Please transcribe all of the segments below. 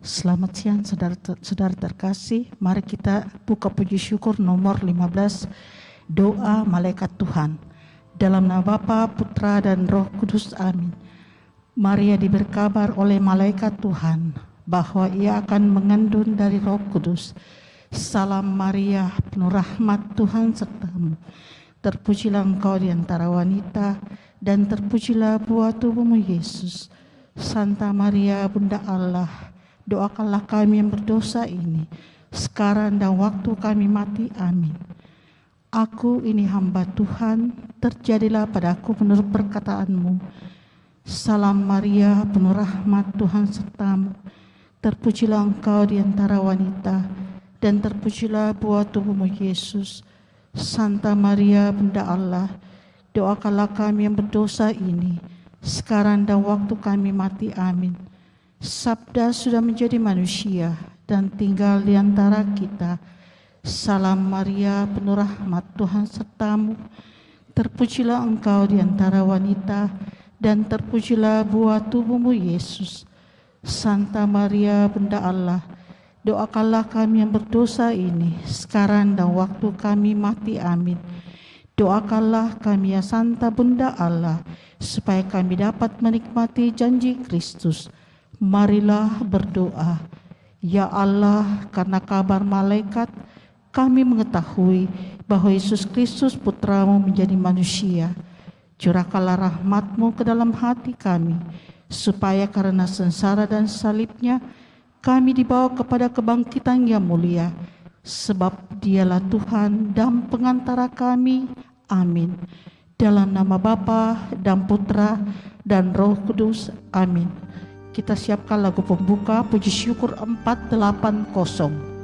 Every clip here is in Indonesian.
Selamat siang saudara terkasih. Mari kita buka puji syukur nomor 15, doa malaikat Tuhan. Dalam nama Bapa, Putra dan Roh Kudus, amin. Maria diberi kabar oleh malaikat Tuhan bahwa ia akan mengandung dari Roh Kudus. Salam Maria, penuh rahmat, Tuhan sertamu. Terpujilah engkau di antara wanita, dan terpujilah buah tubuhmu Yesus. Santa Maria, Bunda Allah, doakanlah kami yang berdosa ini, sekarang dan waktu kami mati. Amin. Aku ini hamba Tuhan, terjadilah padaku menurut perkataanmu. Salam Maria, penuh rahmat, Tuhan sertamu. Terpujilah engkau di antara wanita, dan terpujilah buah tubuhmu Yesus. Santa Maria, Bunda Allah, doakanlah kami yang berdosa ini, sekarang dan waktu kami mati. Amin. Sabda sudah menjadi manusia dan tinggal di antara kita. Salam Maria, penuh rahmat, Tuhan sertamu. Terpujilah engkau di antara wanita, dan terpujilah buah tubuhmu Yesus. Santa Maria, Bunda Allah, doakanlah kami yang berdosa ini, sekarang dan waktu kami mati. Amin. Doakanlah kami ya Santa Bunda Allah, supaya kami dapat menikmati janji Kristus. Marilah berdoa. Ya Allah, karena kabar malaikat kami mengetahui bahwa Yesus Kristus Putramu menjadi manusia. Curahkanlah rahmat-Mu ke dalam hati kami, supaya karena sengsara dan salibnya kami dibawa kepada kebangkitan yang mulia. Sebab Dialah Tuhan dan pengantara kami. Amin. Dalam nama Bapa dan Putra dan Roh Kudus. Amin. Kita siapkan lagu pembuka puji syukur 480.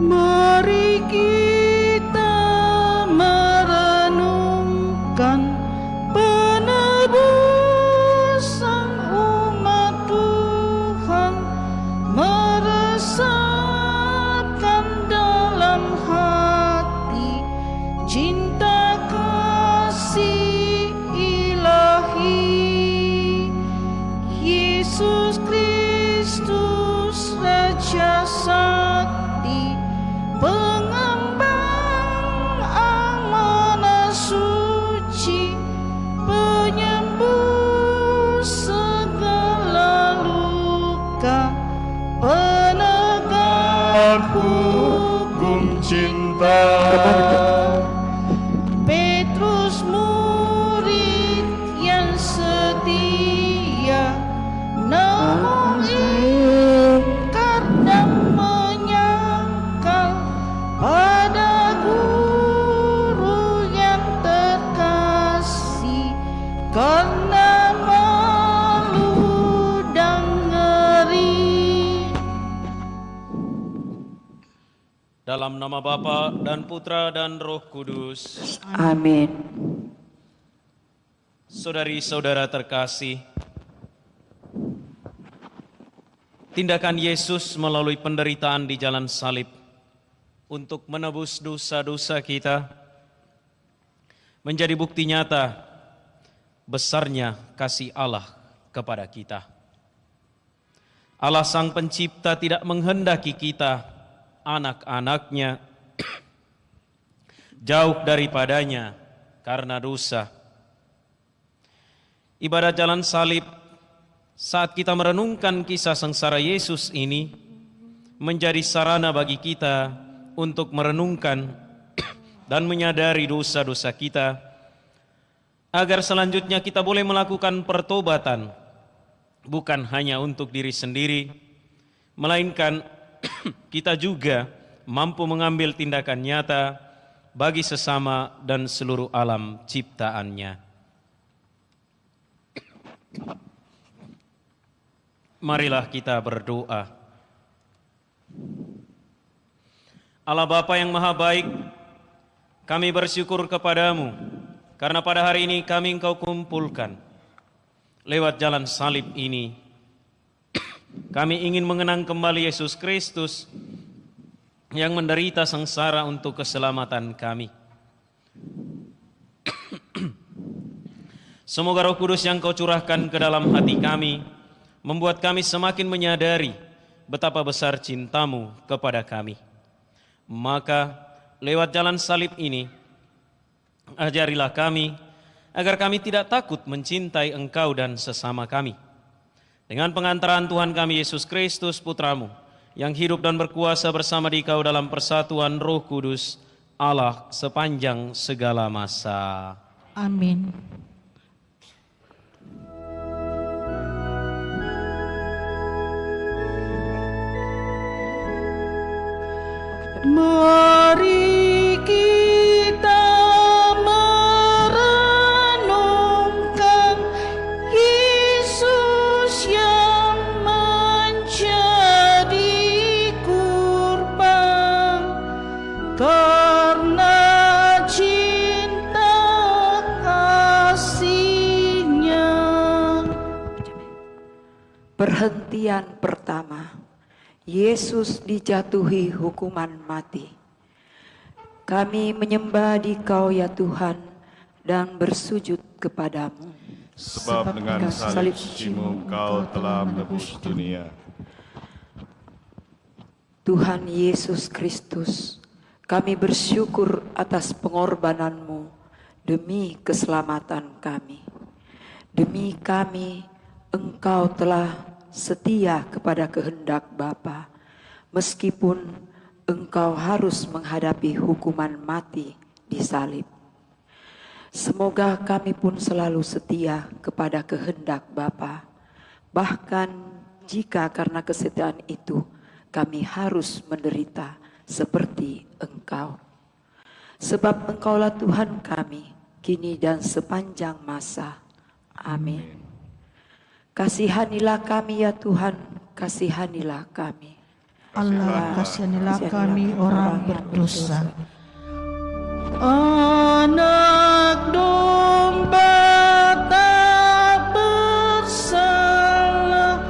Mari kita merenungkan penebusan umat Tuhan, meresapkan dalam hati cinta kasih ilahi. Yesus Kristus Raja Sakti, pengembang amanah suci, penyembuh segala luka, penegak hukum cinta. Petrus murid yang setia, namun ingkar dan menyangkal pada guru yang terkasih, karena malu dan ngeri. Dalam nama Bapa dan Putra dan Roh Kudus. Amin. Saudari-saudara terkasih, tindakan Yesus melalui penderitaan di jalan salib untuk menebus dosa-dosa kita menjadi bukti nyata besarnya kasih Allah kepada kita. Allah Sang Pencipta tidak menghendaki kita, anak-anaknya, jauh daripadanya karena dosa. Ibadat jalan salib saat kita merenungkan kisah sengsara Yesus ini menjadi sarana bagi kita untuk merenungkan dan menyadari dosa-dosa kita, agar selanjutnya kita boleh melakukan pertobatan, bukan hanya untuk diri sendiri, melainkan kita juga mampu mengambil tindakan nyata bagi sesama dan seluruh alam ciptaannya. Marilah kita berdoa. Allah Bapa yang Maha Baik, kami bersyukur kepadamu karena pada hari ini kami Engkau kumpulkan lewat jalan salib ini. Kami ingin mengenang kembali Yesus Kristus yang menderita sengsara untuk keselamatan kami. Semoga Roh Kudus yang Kau curahkan ke dalam hati kami membuat kami semakin menyadari betapa besar cinta-Mu kepada kami. Maka lewat jalan salib ini, ajarilah kami agar kami tidak takut mencintai Engkau dan sesama kami. Dengan pengantaran Tuhan kami Yesus Kristus Putra-Mu, yang hidup dan berkuasa bersama Dikau dalam persatuan Roh Kudus, Allah sepanjang segala masa. Amin. Mari kita merenungkan Yesus yang menjadi kurban karena cinta kasih-Nya. Perhentian pertama, Yesus dijatuhi hukuman mati. Kami menyembah Dikau ya Tuhan dan bersujud kepadamu. Sebab dengan salib suci-Mu Engkau telah menebus dunia. Tuhan Yesus Kristus, kami bersyukur atas pengorbanan-Mu demi keselamatan kami. Demi kami, Engkau telah setia kepada kehendak Bapa, meskipun Engkau harus menghadapi hukuman mati di salib. Semoga kami pun selalu setia kepada kehendak Bapa, bahkan jika karena kesetiaan itu kami harus menderita seperti Engkau. Sebab Engkaulah Tuhan kami, kini dan sepanjang masa. Amin. Kasihanilah kami ya Tuhan, kasihanilah kami. Allah, kasihanilah kami orang berdosa. Anak domba tak bersalah,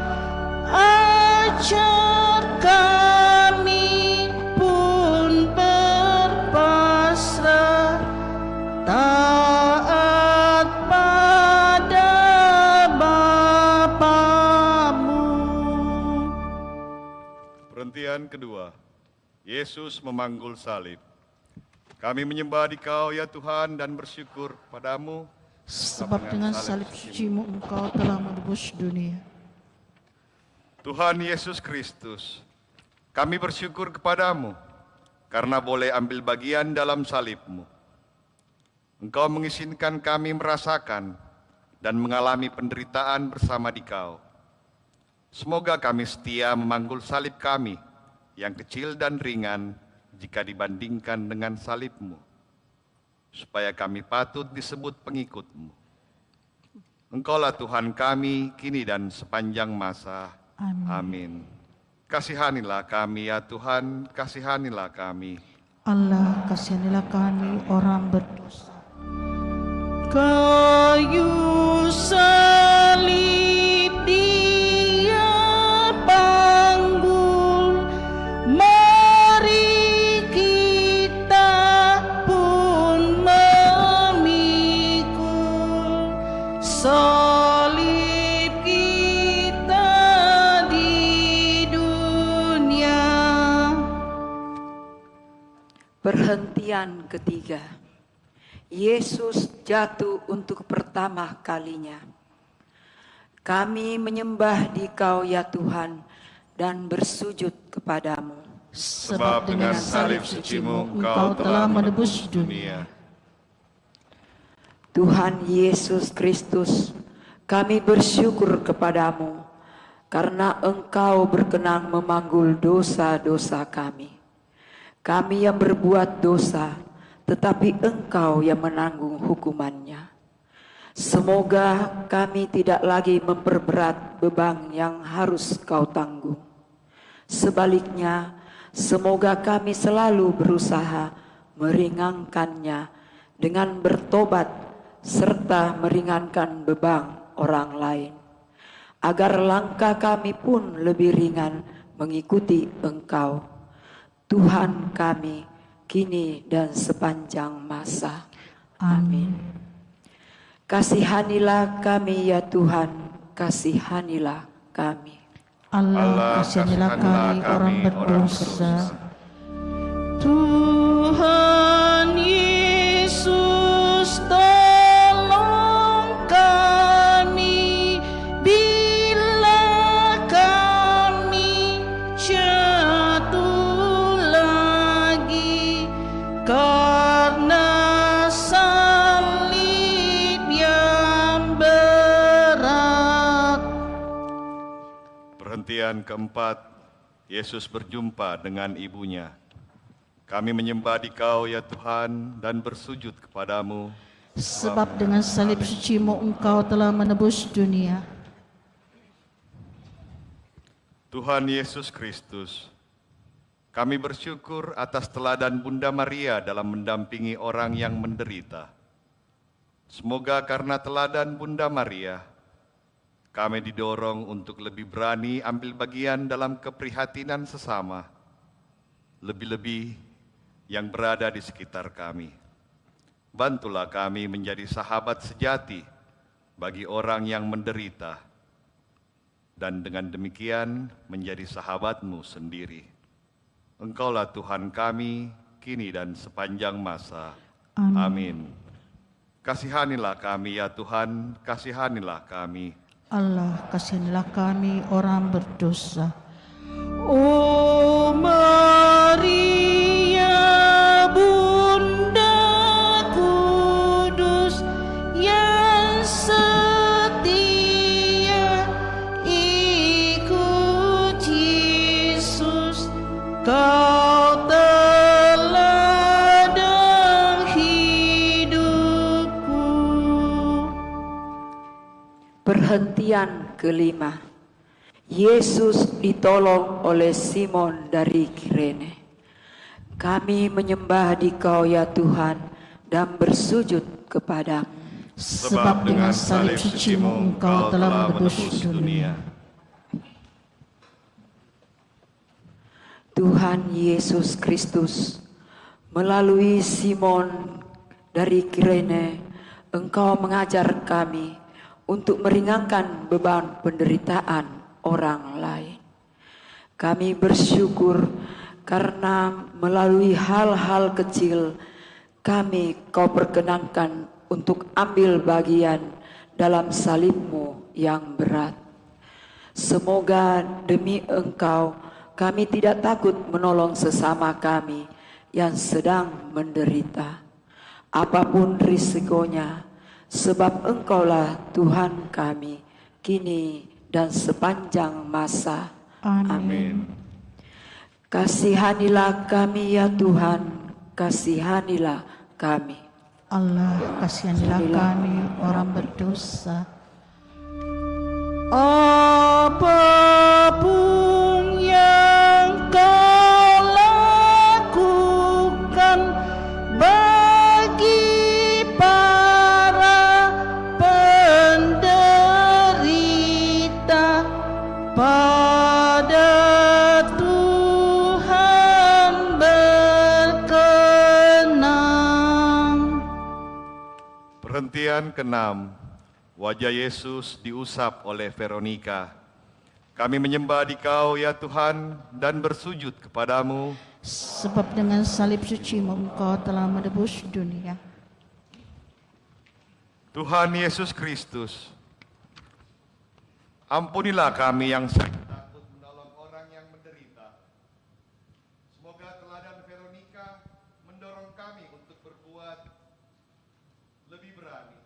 ajar kami pun berpasrah, taat pada Bapamu. Perhentian kedua, Yesus memanggul salib. Kami menyembah Dikau ya Tuhan dan bersyukur padamu, Sebab dengan salib suci-Mu Engkau telah menebus dunia. Tuhan Yesus Kristus, kami bersyukur kepadamu karena boleh ambil bagian dalam salib-Mu. Engkau mengizinkan kami merasakan dan mengalami penderitaan bersama Dikau. Semoga kami setia memanggul salib kami yang kecil dan ringan jika dibandingkan dengan salib-Mu, supaya kami patut disebut pengikut-Mu. Engkaulah Tuhan kami kini dan sepanjang masa. Amin. Kasihanilah kami ya Tuhan, kasihanilah kami. Allah, kasihanilah kami orang berdosa. Kayu salib Dia panggul, mari kita pun memikul salib kita di dunia. Perhentian ketiga, Yesus jatuh untuk pertama kalinya. Kami menyembah Dikau ya Tuhan dan bersujud kepadamu. Sebab dengan salib suci-Mu Engkau telah menebus dunia. Tuhan Yesus Kristus, kami bersyukur kepadamu karena Engkau berkenan memanggul dosa-dosa kami. Kami yang berbuat dosa, tetapi Engkau yang menanggung hukumannya. Semoga kami tidak lagi memperberat beban yang harus Kau tanggung. Sebaliknya, semoga kami selalu berusaha meringankannya dengan bertobat serta meringankan beban orang lain, agar langkah kami pun lebih ringan mengikuti Engkau, Tuhan kami, kini dan sepanjang masa. Amin. Kasihanilah kami ya Tuhan, kasihanilah kami. Allah, kasihanilah kami orang berdosa. Tuhan Yesus, tolong kami bila kami jatuh lagi karena salib yang berat. Perhentian keempat, Yesus berjumpa dengan ibunya. Kami menyembah Dikau ya Tuhan dan bersujud kepadamu. Sebab dengan salib suci-Mu Engkau telah menebus dunia. Tuhan Yesus Kristus, kami bersyukur atas teladan Bunda Maria dalam mendampingi orang yang menderita. Semoga karena teladan Bunda Maria, kami didorong untuk lebih berani ambil bagian dalam keprihatinan sesama, lebih-lebih yang berada di sekitar kami. Bantulah kami menjadi sahabat sejati bagi orang yang menderita, dan dengan demikian menjadi sahabat-Mu sendiri. Engkaulah Tuhan kami, kini dan sepanjang masa. Amin. Kasihanilah kami ya Tuhan, kasihanilah kami. Allah, kasihanilah kami orang berdosa. Oh Maria, Bunda Kudus yang setia ikut Yesus, Kau teladan hidupku. Perhentian kelima, Yesus ditolong oleh Simon dari Kirene. Kami menyembah Dikau ya Tuhan dan bersujud kepadamu. Sebab dengan salib suci-Mu Engkau telah menebus dunia. Tuhan Yesus Kristus, melalui Simon dari Kirene, Engkau mengajar kami untuk meringankan beban penderitaan orang lain. Kami bersyukur karena melalui hal-hal kecil kami Kau perkenankan untuk ambil bagian dalam salib-Mu yang berat. Semoga demi Engkau kami tidak takut menolong sesama kami yang sedang menderita, apapun risikonya, sebab Engkaulah Tuhan kami, kini dan sepanjang masa. Amin. Kasihanilah kami ya Tuhan, kasihanilah kami. Allah, kasihanilah kami orang berdosa. Apapun yang Kau lakukan bagi para penderita, pada Tuhan berkenan. Perhentian keenam, wajah Yesus diusap oleh Veronica. Kami menyembah Dikau ya Tuhan dan bersujud kepadamu. Sebab dengan salib suci-Mu Engkau telah menebus dunia. Tuhan Yesus Kristus, ampunilah kami yang sering takut menolong orang yang menderita. Semoga teladan Veronica mendorong kami untuk berbuat lebih berani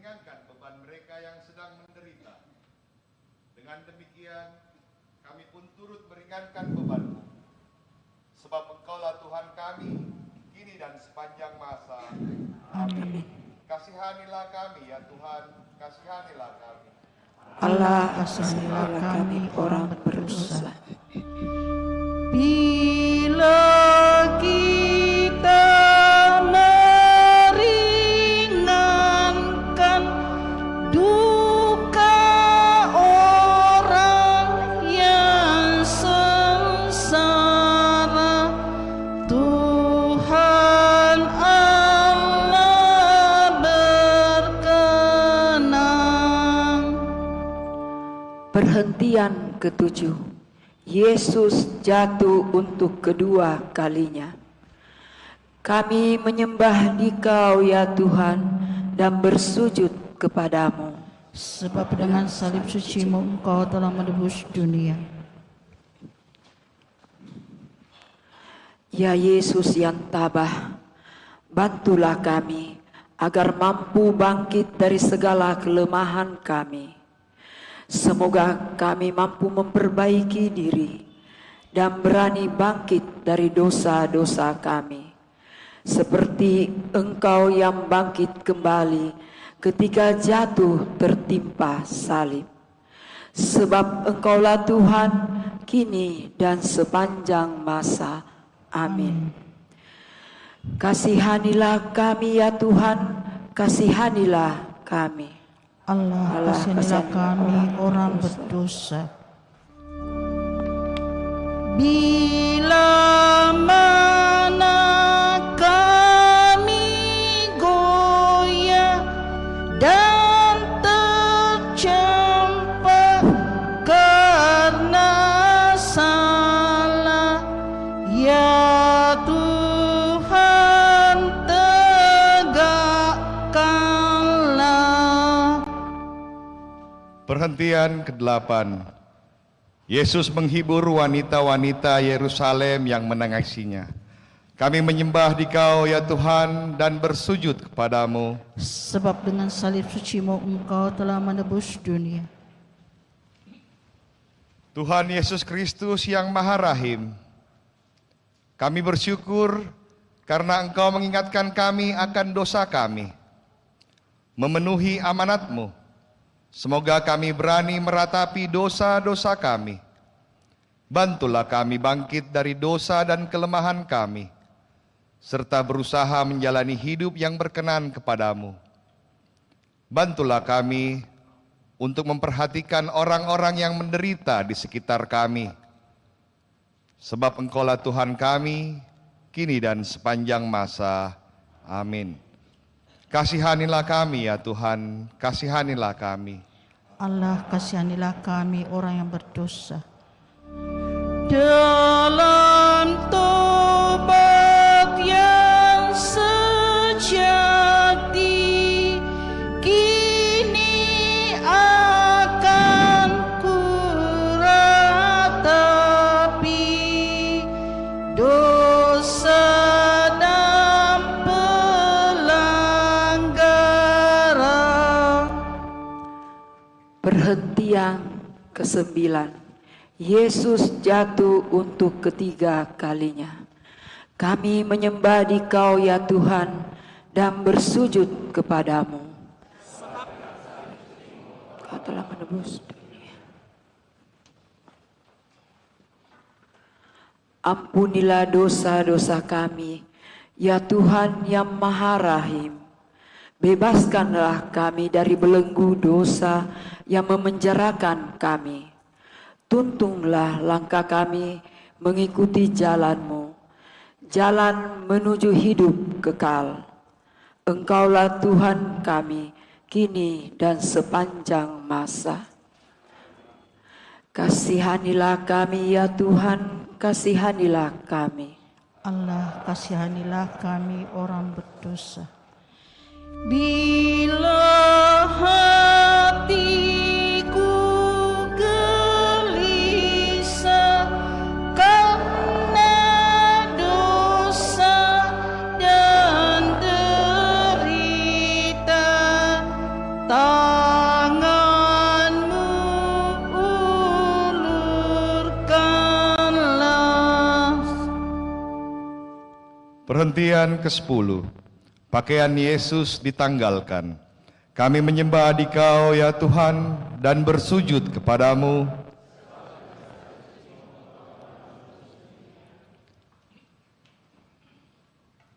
meringankan beban mereka yang sedang menderita. Dengan demikian, kami pun turut meringankan beban-Mu. Sebab Engkaulah Tuhan kami, kini dan sepanjang masa. Amin. Kasihanilah kami ya Tuhan, kasihanilah kami. Allah, kasihanilah kami orang berdosa. Bila kita meringankan duka orang yang sengsara, Tuhan Allah berkenan. Perhentian ketujuh. Yesus jatuh untuk kedua kalinya. Kami menyembah Dikau ya Tuhan dan bersujud kepadamu. Sebab dengan salib suci-Mu Engkau telah menebus dunia. Ya Yesus yang tabah, bantulah kami agar mampu bangkit dari segala kelemahan kami. Semoga kami mampu memperbaiki diri dan berani bangkit dari dosa-dosa kami. Seperti Engkau yang bangkit kembali ketika jatuh tertimpa salib. Sebab Engkaulah Tuhan kini dan sepanjang masa. Amin. Kasihanilah kami ya Tuhan, kasihanilah kami. Allah, kasihanilah kami orang berdosa. Bila mana kami goyah dan tercampak karena salah, ya Tuhan tegakkanlah. Perhentian ke-8. Yesus menghibur wanita-wanita Yerusalem yang menangisinya. Kami menyembah Dikau ya Tuhan dan bersujud kepadamu. Sebab dengan salib suci-Mu Engkau telah menebus dunia. Tuhan Yesus Kristus yang Maha Rahim, kami bersyukur karena Engkau mengingatkan kami akan dosa kami, memenuhi amanat-Mu. Semoga kami berani meratapi dosa-dosa kami. Bantulah kami bangkit dari dosa dan kelemahan kami, serta berusaha menjalani hidup yang berkenan kepadamu. Bantulah kami untuk memperhatikan orang-orang yang menderita di sekitar kami. Sebab Engkaulah Tuhan kami, kini dan sepanjang masa. Amin. Kasihanilah kami ya Tuhan, kasihanilah kami. Allah, kasihanilah kami orang yang berdosa. Dalam tobat yang sejati, kini akan kuratapi dosa dan pelanggaran. Perhentian ke-9. Yesus jatuh untuk ketiga kalinya. Kami menyembah Dikau ya Tuhan dan bersujud kepadamu. Kau telah menebus dunia. Ampunilah dosa-dosa kami, ya Tuhan yang Maha Rahim. Bebaskanlah kami dari belenggu dosa yang memenjarakan kami. Tuntunglah langkah kami mengikuti jalan-Mu, jalan menuju hidup kekal. Engkaulah Tuhan kami, kini dan sepanjang masa. Kasihanilah kami ya Tuhan, kasihanilah kami. Allah, kasihanilah kami orang berdosa. Bila hatiku gelisah karena dosa dan derita, Perhentian ke-10. Pakaian Yesus ditanggalkan. Kami menyembah Dikau ya Tuhan dan bersujud kepadamu.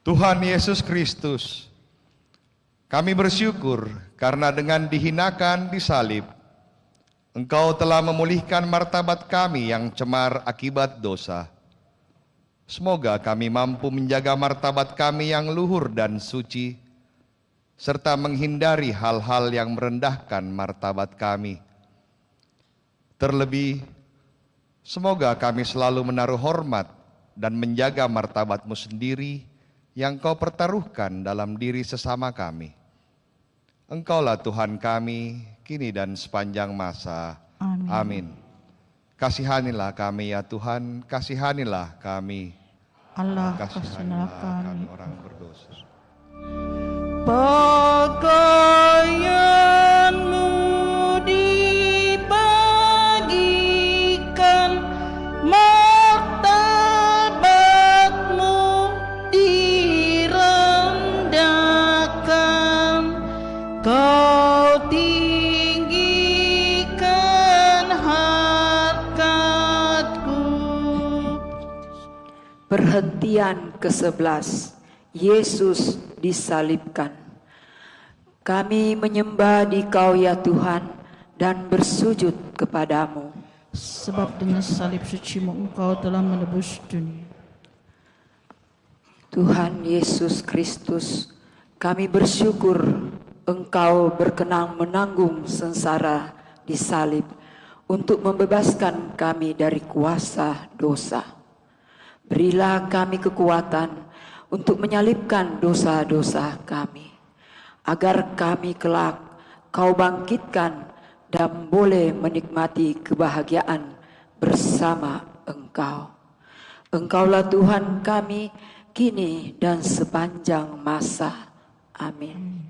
Tuhan Yesus Kristus, kami bersyukur karena dengan dihinakan disalib, Engkau telah memulihkan martabat kami yang cemar akibat dosa. Semoga kami mampu menjaga martabat kami yang luhur dan suci, serta menghindari hal-hal yang merendahkan martabat kami. Terlebih, semoga kami selalu menaruh hormat dan menjaga martabat-Mu sendiri yang Kau pertaruhkan dalam diri sesama kami. Engkaulah Tuhan kami, kini dan sepanjang masa. Amin. Amin. Kasihanilah kami ya Tuhan, kasihanilah kami. Allah, Kasihanilah kasihanilah kami kami. orang berdosa. Pakaian-Mu dibagikan, martabat-Mu direndahkan, Kau tinggikan harkat-Ku. Perhentian ke-11. Yesus disalibkan. Kami menyembah Dikau ya Tuhan dan bersujud kepadamu. Sebab dengan salib suci-Mu Engkau telah menebus dunia. Tuhan Yesus Kristus, kami bersyukur Engkau berkenan menanggung sengsara di salib untuk membebaskan kami dari kuasa dosa. Berilah kami kekuatan untuk menyalibkan dosa-dosa kami, agar kami kelak Kau bangkitkan dan boleh menikmati kebahagiaan bersama Engkau. Engkaulah Tuhan kami, kini dan sepanjang masa. Amin.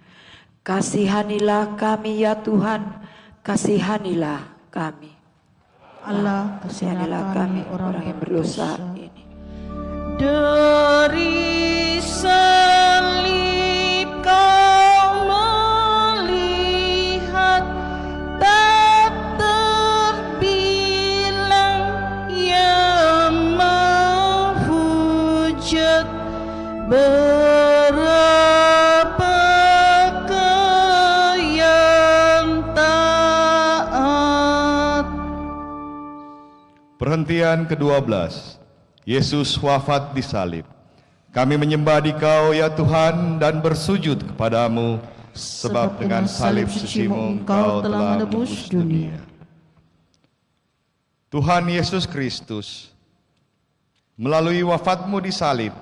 Kasihanilah kami ya Tuhan, kasihanilah kami. Allah, Kasihanilah kami orang yang berdosa ini. Dari salib Kau melihat, tak terbilang yang menghujat, berapakah yang taat. Perhentian ke-12. Yesus wafat di salib. Kami menyembah Dikau ya Tuhan dan bersujud kepadamu, sebab dengan salib suci-Mu Engkau telah menebus dunia. Tuhan Yesus Kristus, melalui wafat-Mu di salib,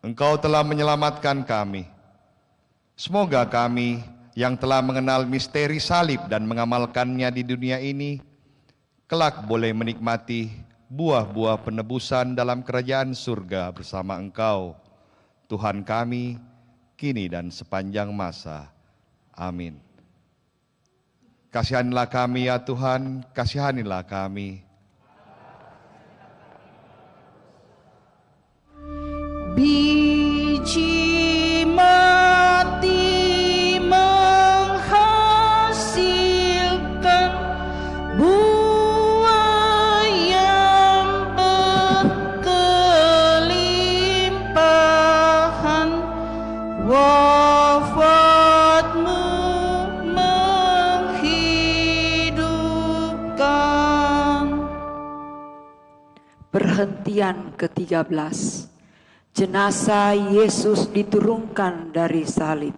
Engkau telah menyelamatkan kami. Semoga kami yang telah mengenal misteri salib dan mengamalkannya di dunia ini, kelak boleh menikmati buah-buah penebusan dalam kerajaan surga bersama Engkau, Tuhan kami, kini dan sepanjang masa. Amin. Kasihanilah kami ya Tuhan, kasihanilah kami. Biji mati menghasilkan buah yang berkelimpahan. Wafat-Mu menghidupkan. Perhentian ke-13. Jenazah Yesus diturunkan dari salib.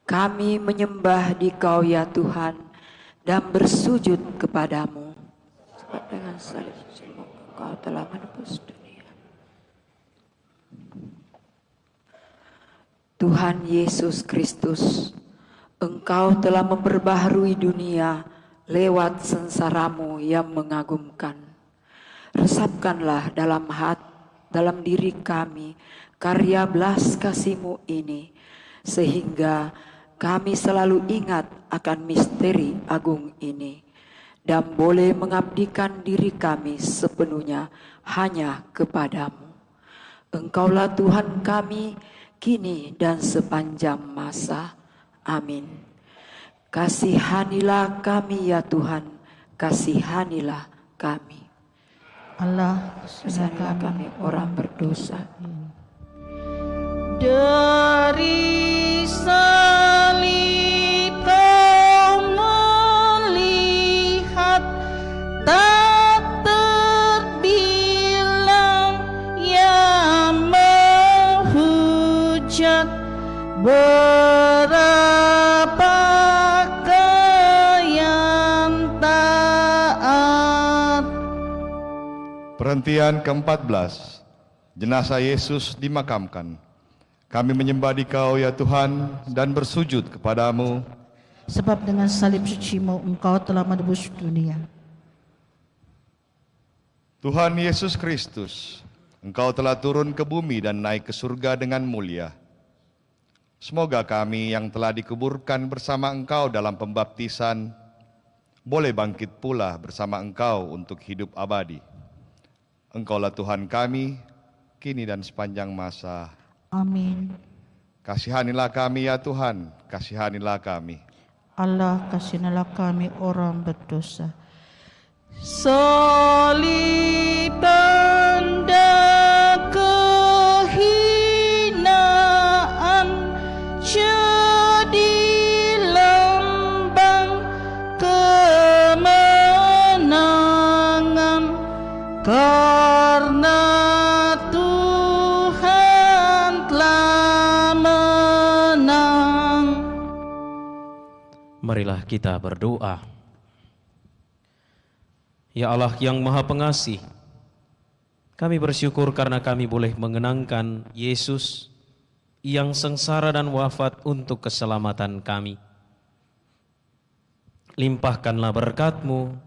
Kami menyembah Dikau ya Tuhan dan bersujud kepadamu. Sebab dengan salib Engkau telah menebus dunia. Tuhan Yesus Kristus, Engkau telah memperbaharui dunia lewat sengsara-Mu yang mengagumkan. Resapkanlah dalam diri kami karya belas kasih-Mu ini, sehingga kami selalu ingat akan misteri agung ini dan boleh mengabdikan diri kami sepenuhnya hanya kepadamu. Engkaulah Tuhan kami, kini dan sepanjang masa. Amin. Kasihanilah kami ya Tuhan, kasihanilah kami. Allah, Kasihanilah kami orang berdosa. dari salib kau melihat tak terbilang yang menghujat, berapakah yang taat. Perhentian ke-14, jenazah Yesus dimakamkan. Kami menyembah Dikau ya Tuhan dan bersujud kepadamu. Sebab dengan salib suci-Mu Engkau telah menebus dunia. Tuhan Yesus Kristus, Engkau telah turun ke bumi dan naik ke surga dengan mulia. Semoga kami yang telah dikuburkan bersama Engkau dalam pembaptisan boleh bangkit pula bersama Engkau untuk hidup abadi. Engkaulah Tuhan kami, kini dan sepanjang masa. Amin. Kasihanilah kami ya Tuhan, kasihanilah kami. Allah, kasihanilah kami orang berdosa. Salib tanda kehinaan, jadi lambang kemenangan. Karena Tuhan telah menang. Marilah kita berdoa. Ya Allah yang Maha Pengasih, kami bersyukur karena kami boleh mengenangkan Yesus yang sengsara dan wafat untuk keselamatan kami. Limpahkanlah berkat-Mu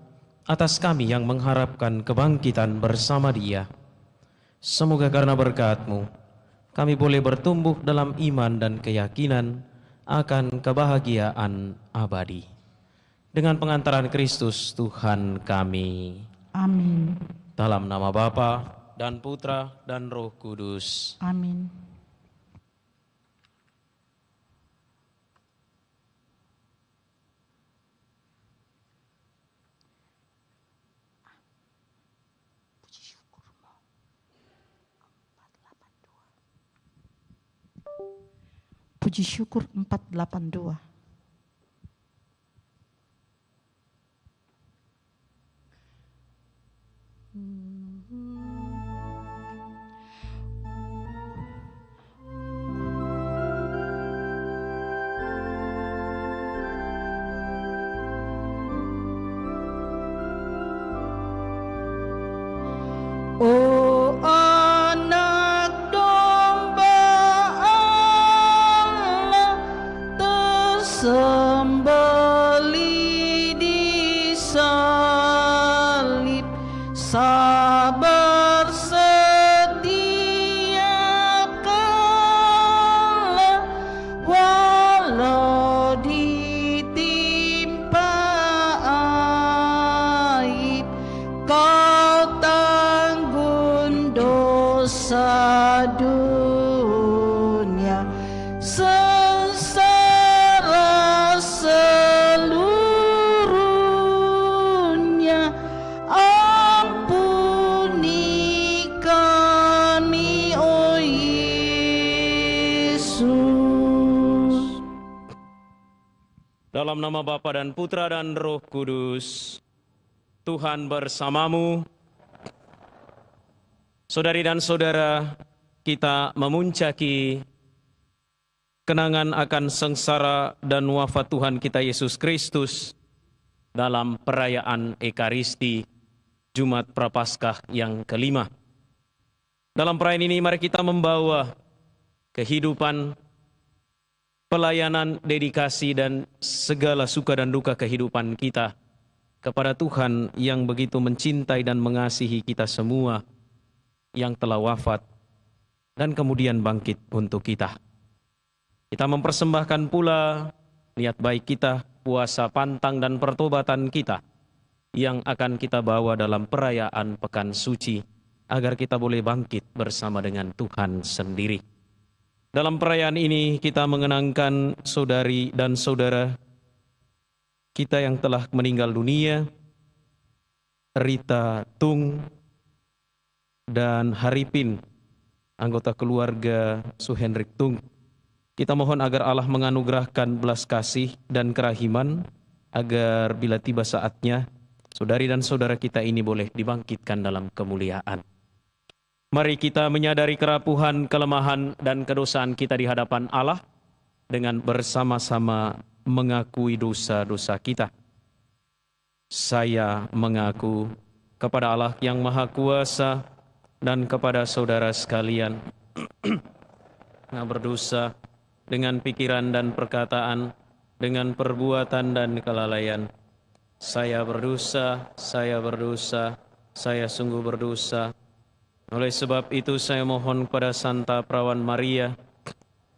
atas kami yang mengharapkan kebangkitan bersama Dia. Semoga karena berkat-Mu kami boleh bertumbuh dalam iman dan keyakinan akan kebahagiaan abadi. Dengan pengantaran Kristus Tuhan kami. Amin. Dalam nama Bapa dan Putra dan Roh Kudus. Amin. Puji syukur 482. Oh anak domba Allah, tersembelih di salib, sabar setiakanlah walau ditimpa aib. Kau tanggung dosa dunia, sengsara seluruhnya. Ampuni kami, oh Yesus. Dalam nama Bapa dan Putra dan Roh Kudus. Tuhan bersamamu. Saudari dan saudara, kita memuncaki kenangan akan sengsara dan wafat Tuhan kita Yesus Kristus dalam perayaan Ekaristi Jumat Prapaskah yang kelima. Dalam perayaan ini mari kita membawa kehidupan, pelayanan, dedikasi, dan segala suka dan duka kehidupan kita kepada Tuhan yang begitu mencintai dan mengasihi kita semua yang telah wafat dan kemudian bangkit untuk kita. Kita mempersembahkan pula niat baik kita, puasa pantang dan pertobatan kita yang akan kita bawa dalam perayaan Pekan Suci agar kita boleh bangkit bersama dengan Tuhan sendiri. Dalam perayaan ini kita mengenangkan saudari dan saudara kita yang telah meninggal dunia, Rita Tung dan Haripin, anggota keluarga Suhendrik Tung. Kita mohon agar Allah menganugerahkan belas kasih dan kerahiman, agar bila tiba saatnya, saudari dan saudara kita ini boleh dibangkitkan dalam kemuliaan. Mari kita menyadari kerapuhan, kelemahan, dan kedosaan kita di hadapan Allah dengan bersama-sama mengakui dosa-dosa kita. Saya mengaku kepada Allah yang Maha Kuasa dan kepada saudara sekalian yang berdosa dengan pikiran dan perkataan, dengan perbuatan dan kelalaian. Saya berdosa, saya sungguh berdosa. Oleh sebab itu saya mohon kepada Santa Perawan Maria,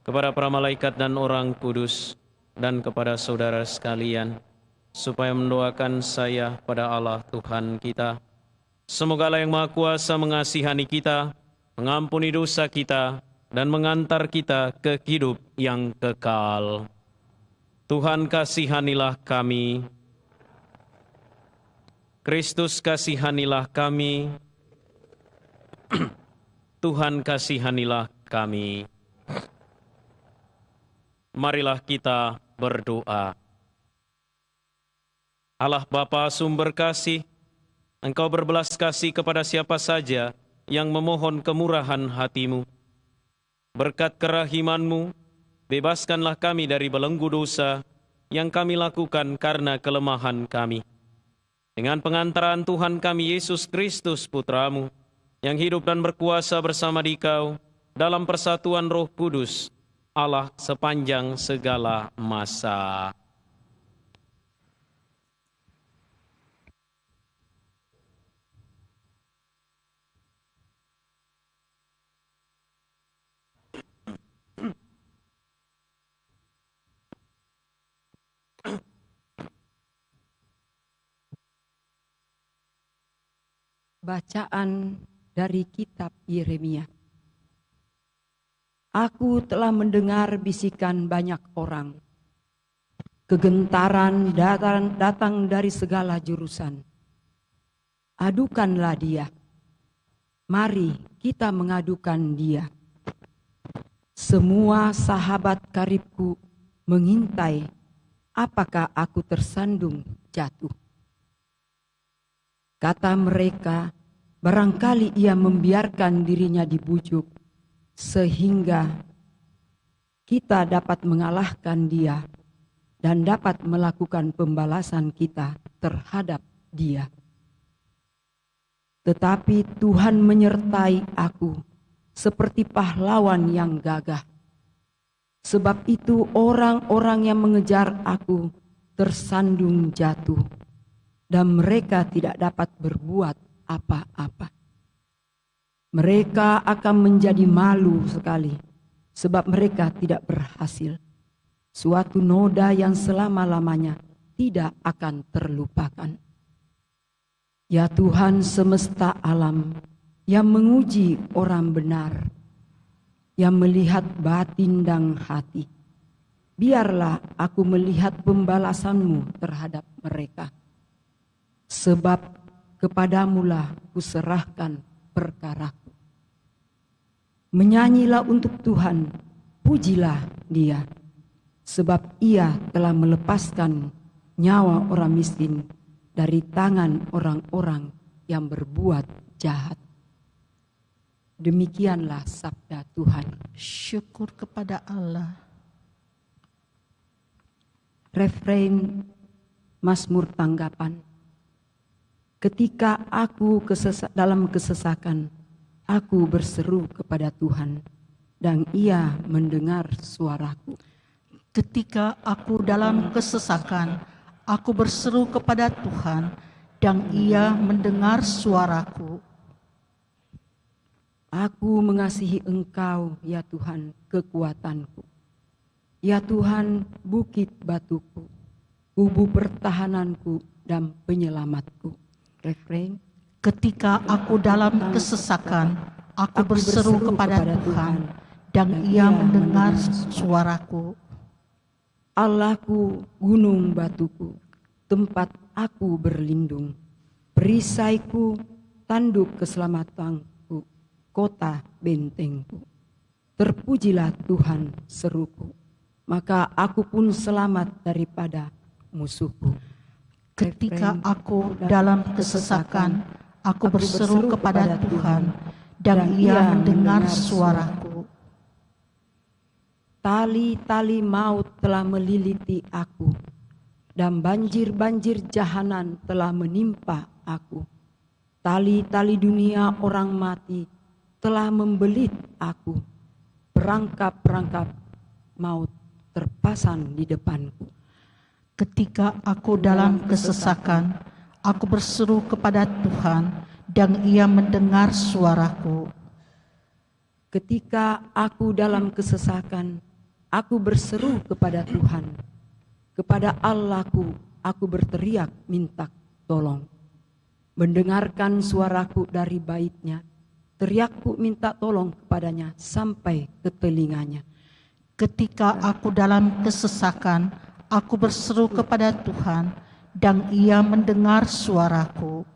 kepada para malaikat dan orang kudus, dan kepada saudara sekalian, supaya mendoakan saya pada Allah Tuhan kita. Semoga Allah yang Maha Kuasa mengasihani kita, mengampuni dosa kita, dan mengantar kita ke hidup yang kekal. Tuhan kasihanilah kami. Kristus kasihanilah kami. Tuhan kasihanilah kami. Marilah kita berdoa. Allah Bapa sumber kasih, Engkau berbelas kasih kepada siapa saja yang memohon kemurahan hati-Mu. Berkat kerahiman-Mu, bebaskanlah kami dari belenggu dosa yang kami lakukan karena kelemahan kami. Dengan pengantaran Tuhan kami Yesus Kristus Putra-Mu, yang hidup dan berkuasa bersama Dikau dalam persatuan Roh Kudus, Allah sepanjang segala masa. Bacaan dari kitab Yeremia. Aku telah mendengar bisikan banyak orang. Kegentaran datang dari segala jurusan. Adukanlah dia. Mari kita mengadukan dia. Semua sahabat karibku mengintai apakah aku tersandung jatuh. Kata mereka, barangkali ia membiarkan dirinya dibujuk, sehingga kita dapat mengalahkan dia dan dapat melakukan pembalasan kita terhadap dia. Tetapi Tuhan menyertai aku seperti pahlawan yang gagah. Sebab itu orang-orang yang mengejar aku tersandung jatuh, dan mereka tidak dapat berbuat apa-apa. Mereka akan menjadi malu sekali, sebab mereka tidak berhasil. Suatu noda yang selama-lamanya tidak akan terlupakan. Ya Tuhan semesta alam, yang menguji orang benar, yang melihat batin dan hati, biarlah aku melihat pembalasan-Mu terhadap mereka. Sebab kepadamulah kuserahkan perkaraku. Menyanyilah untuk Tuhan, pujilah Dia, sebab Ia telah melepaskan nyawa orang miskin dari tangan orang-orang yang berbuat jahat. Demikianlah sabda Tuhan. Syukur kepada Allah. Refrain Mazmur Tanggapan. Ketika aku dalam kesesakan, aku berseru kepada Tuhan, dan Ia mendengar suaraku. Ketika aku dalam kesesakan, aku berseru kepada Tuhan, dan Ia mendengar suaraku. Aku mengasihi Engkau, ya Tuhan, kekuatanku. Ya Tuhan, bukit batuku, kubu pertahananku dan penyelamatku. Refrain. Ketika aku dalam kesesakan, aku berseru kepada Tuhan, dan Ia mendengar suaraku. Allahku, gunung batuku, tempat aku berlindung, perisaiku, tanduk keselamatanku, kota bentengku. Terpujilah Tuhan, seruku, maka aku pun selamat daripada musuhku. Ketika aku dalam kesesakan, aku berseru kepada Tuhan, dan Ia mendengar suaraku. Tali-tali maut telah meliliti aku, dan banjir-banjir jahanam telah menimpa aku. Tali-tali dunia orang mati telah membelit aku. Perangkap-perangkap maut terpasang di depanku. Ketika aku dalam kesesakan, aku berseru kepada Tuhan, dan Ia mendengar suaraku. Ketika aku dalam kesesakan, aku berseru kepada Tuhan. Kepada Allahku, aku berteriak minta tolong. Mendengarkan suaraku dari baitnya, teriakku minta tolong kepadanya sampai ke telinganya. Ketika aku dalam kesesakan, aku berseru kepada Tuhan, dan Ia mendengar suaraku.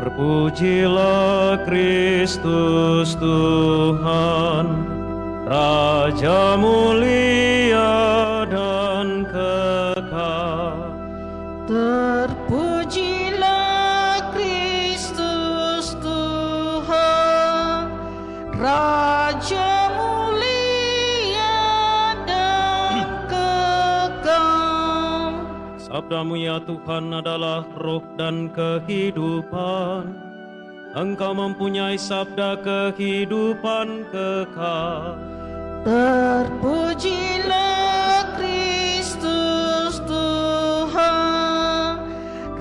Terpujilah Kristus Tuhan, Raja mulia dan kekal. Terpujilah Kristus Tuhan, Raja mulia dan kekal. Sabdamu ya Tuhan adalah roh dan kehidupan. Engkau mempunyai sabda kehidupan kekal. Terpujilah Kristus Tuhan,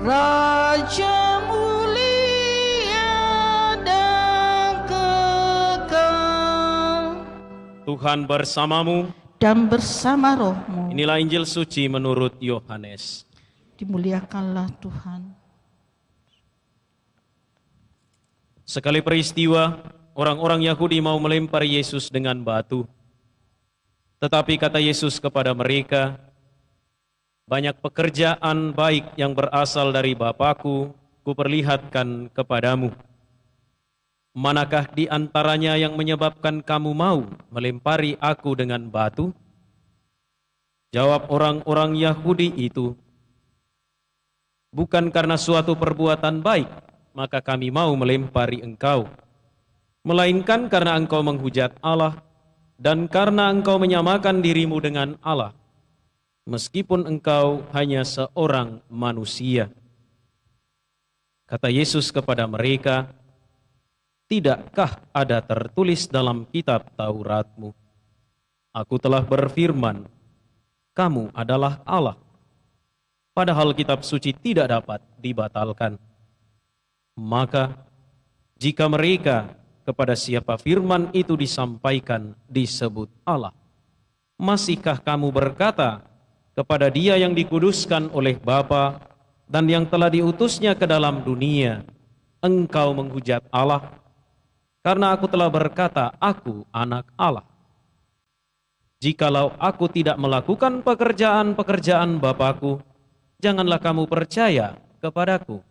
Raja mulia dan kekal. Tuhan bersamamu. Dan bersama rohmu. Inilah Injil suci menurut Yohanes. Dimuliakanlah Tuhan. Sekali peristiwa, orang-orang Yahudi mau melempari Yesus dengan batu. Tetapi kata Yesus kepada mereka, banyak pekerjaan baik yang berasal dari Bapa-Ku, kuperlihatkan kepadamu. Manakah di antaranya yang menyebabkan kamu mau melempari aku dengan batu? Jawab orang-orang Yahudi itu, bukan karena suatu perbuatan baik, maka kami mau melempari engkau, melainkan karena engkau menghujat Allah dan karena engkau menyamakan dirimu dengan Allah, meskipun engkau hanya seorang manusia. Kata Yesus kepada mereka, tidakkah ada tertulis dalam kitab Tauratmu, aku telah berfirman, kamu adalah Allah. Padahal kitab suci tidak dapat dibatalkan. Maka, jika mereka kepada siapa firman itu disampaikan disebut Allah, masihkah kamu berkata kepada Dia yang dikuduskan oleh Bapa dan yang telah diutusnya ke dalam dunia, engkau menghujat Allah, karena aku telah berkata, aku anak Allah. Jikalau aku tidak melakukan pekerjaan-pekerjaan Bapa-Ku, janganlah kamu percaya kepadaku.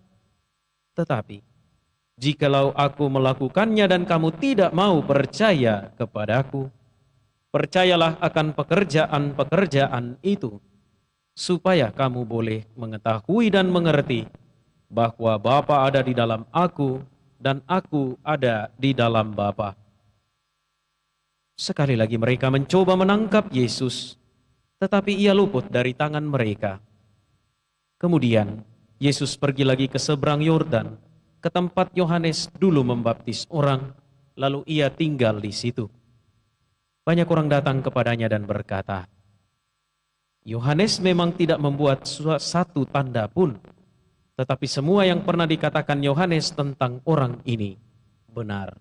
Tetapi, jikalau aku melakukannya dan kamu tidak mau percaya kepadaku, percayalah akan pekerjaan-pekerjaan itu, supaya kamu boleh mengetahui dan mengerti bahwa Bapa ada di dalam aku dan aku ada di dalam Bapa. Sekali lagi mereka mencoba menangkap Yesus, tetapi Ia luput dari tangan mereka. Kemudian Yesus pergi lagi ke seberang Yordan, ke tempat Yohanes dulu membaptis orang, lalu Ia tinggal di situ. Banyak orang datang kepadanya dan berkata, Yohanes memang tidak membuat satu tanda pun, Tetapi semua yang pernah dikatakan Yohanes tentang orang ini benar.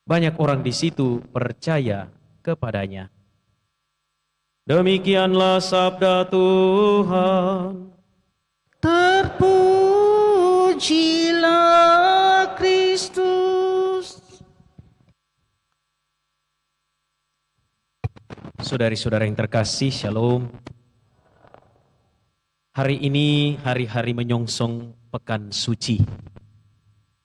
Banyak orang di situ percaya kepadanya. Demikianlah sabda Tuhan. Terpujilah Kristus. Saudari-saudara yang terkasih, Shalom. Hari ini hari-hari menyongsong Pekan Suci.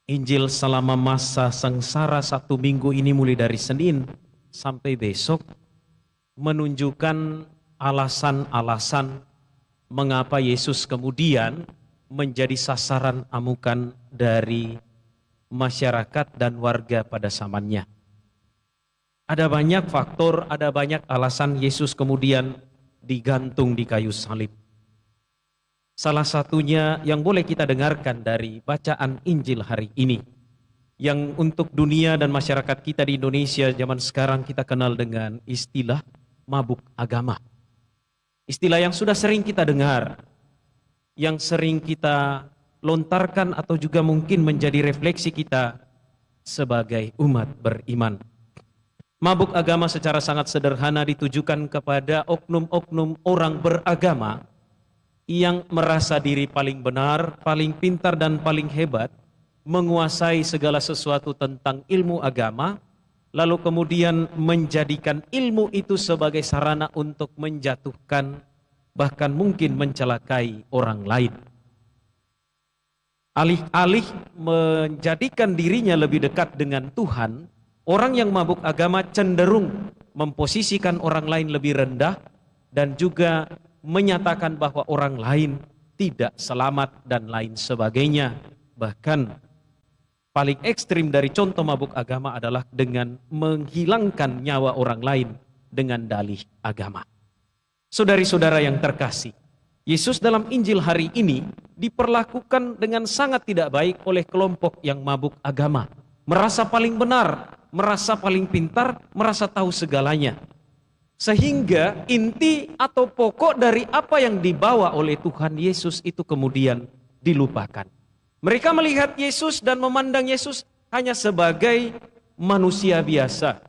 Injil selama masa sengsara 1 minggu ini mulai dari Senin sampai besok menunjukkan alasan-alasan mengapa Yesus kemudian menjadi sasaran amukan dari masyarakat dan warga pada zamannya. Ada banyak faktor, ada banyak alasan Yesus kemudian digantung di kayu salib. Salah satunya yang boleh kita dengarkan dari bacaan Injil hari ini, yang untuk dunia dan masyarakat kita di Indonesia zaman sekarang kita kenal dengan istilah mabuk agama. Istilah yang sudah sering kita dengar, yang sering kita lontarkan atau juga mungkin menjadi refleksi kita sebagai umat beriman. Mabuk agama secara sangat sederhana ditujukan kepada oknum-oknum orang beragama yang merasa diri paling benar, paling pintar dan paling hebat, menguasai segala sesuatu tentang ilmu agama, lalu kemudian menjadikan ilmu itu sebagai sarana untuk menjatuhkan, bahkan mungkin mencelakai orang lain. Alih-alih menjadikan dirinya lebih dekat dengan Tuhan, orang yang mabuk agama cenderung memposisikan orang lain lebih rendah dan juga menyatakan bahwa orang lain tidak selamat dan lain sebagainya. Bahkan paling ekstrim dari contoh mabuk agama adalah dengan menghilangkan nyawa orang lain dengan dalih agama. Saudari-saudara yang terkasih, Yesus dalam Injil hari ini diperlakukan dengan sangat tidak baik oleh kelompok yang mabuk agama. Merasa paling benar, merasa paling pintar, merasa tahu segalanya. Sehingga inti atau pokok dari apa yang dibawa oleh Tuhan Yesus itu kemudian dilupakan. Mereka melihat Yesus dan memandang Yesus hanya sebagai manusia biasa.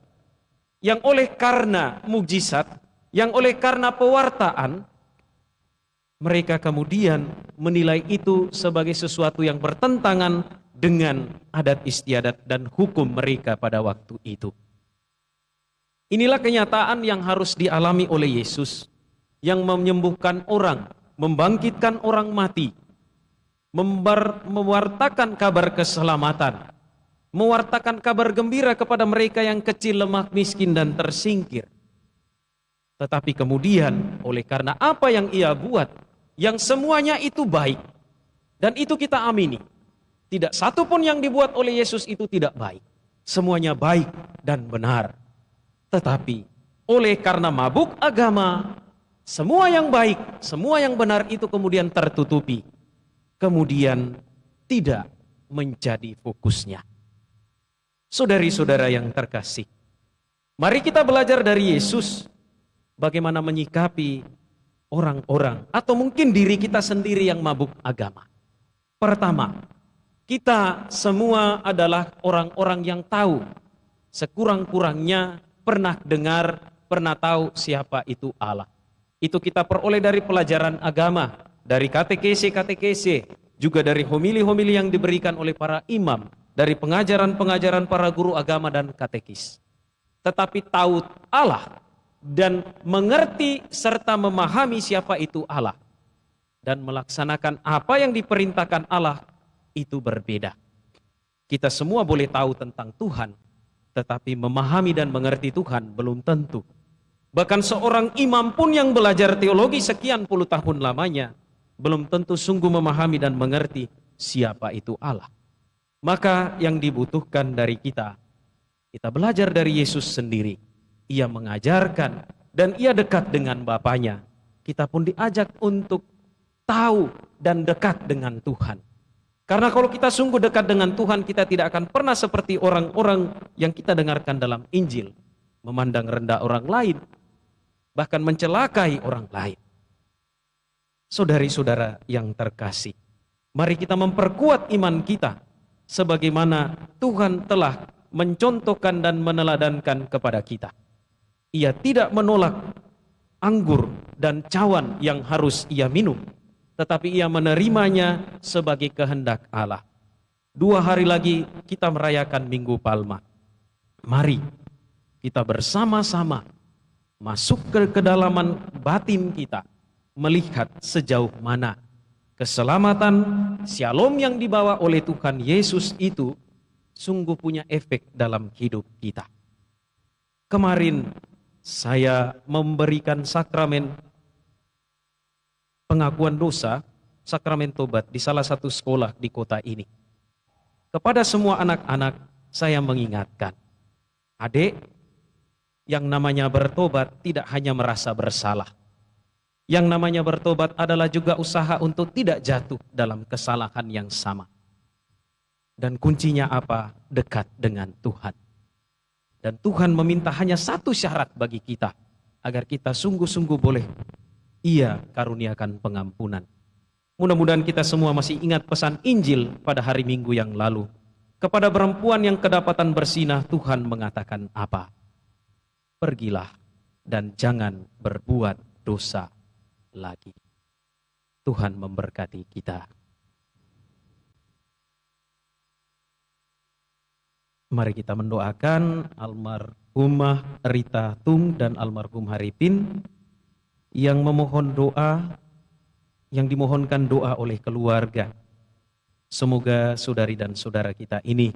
Yang oleh karena mukjizat, yang oleh karena pewartaan, mereka kemudian menilai itu sebagai sesuatu yang bertentangan dengan adat istiadat dan hukum mereka pada waktu itu. Inilah kenyataan yang harus dialami oleh Yesus, yang menyembuhkan orang, membangkitkan orang mati, mewartakan kabar keselamatan, mewartakan kabar gembira kepada mereka yang kecil, lemah, miskin, dan tersingkir. Tetapi kemudian oleh karena apa yang ia buat, yang semuanya itu baik, dan itu kita amini, tidak satu pun yang dibuat oleh Yesus itu tidak baik. Semuanya baik dan benar. Tetapi oleh karena mabuk agama, semua yang baik, semua yang benar itu kemudian tertutupi. Kemudian tidak menjadi fokusnya. Saudari-saudara yang terkasih, mari kita belajar dari Yesus bagaimana menyikapi orang-orang atau mungkin diri kita sendiri yang mabuk agama. Pertama, kita semua adalah orang-orang yang tahu, sekurang-kurangnya pernah dengar, pernah tahu siapa itu Allah. Itu kita peroleh dari pelajaran agama, dari katekese, juga dari homili-homili yang diberikan oleh para imam, dari pengajaran-pengajaran para guru agama dan katekis. Tetapi tahu Allah dan mengerti serta memahami siapa itu Allah dan melaksanakan apa yang diperintahkan Allah itu berbeda. Kita semua boleh tahu tentang Tuhan, tetapi memahami dan mengerti Tuhan belum tentu. Bahkan seorang imam pun yang belajar teologi sekian puluh tahun lamanya, belum tentu sungguh memahami dan mengerti siapa itu Allah. Maka yang dibutuhkan dari kita belajar dari Yesus sendiri. Ia mengajarkan dan ia dekat dengan Bapanya. Kita pun diajak untuk tahu dan dekat dengan Tuhan. Karena kalau kita sungguh dekat dengan Tuhan, kita tidak akan pernah seperti orang-orang yang kita dengarkan dalam Injil. Memandang rendah orang lain, bahkan mencelakai orang lain. Saudari-saudara yang terkasih, Mari kita memperkuat iman kita sebagaimana Tuhan telah mencontohkan dan meneladankan kepada kita. Ia tidak menolak anggur dan cawan yang harus ia minum, tetapi ia menerimanya sebagai kehendak Allah. 2 hari lagi kita merayakan Minggu Palma. Mari kita bersama-sama masuk ke kedalaman batin kita, melihat sejauh mana keselamatan, shalom yang dibawa oleh Tuhan Yesus itu sungguh punya efek dalam hidup kita. Kemarin saya memberikan sakramen pengakuan dosa, sakramen tobat di salah satu sekolah di kota ini. Kepada semua anak-anak saya mengingatkan, adik, yang namanya bertobat tidak hanya merasa bersalah. Yang namanya bertobat adalah juga usaha untuk tidak jatuh dalam kesalahan yang sama. Dan kuncinya apa? Dekat dengan Tuhan. Dan Tuhan meminta hanya satu syarat bagi kita, agar kita sungguh-sungguh boleh Ia karuniakan pengampunan. Mudah-mudahan kita semua masih ingat pesan Injil pada hari Minggu yang lalu. Kepada perempuan yang kedapatan bersinah, Tuhan mengatakan apa? Pergilah dan jangan berbuat dosa lagi. Tuhan memberkati kita. Mari kita mendoakan almarhumah Rita Tung dan almarhum Haripin yang memohon doa, yang dimohonkan doa oleh keluarga. Semoga saudari dan saudara kita ini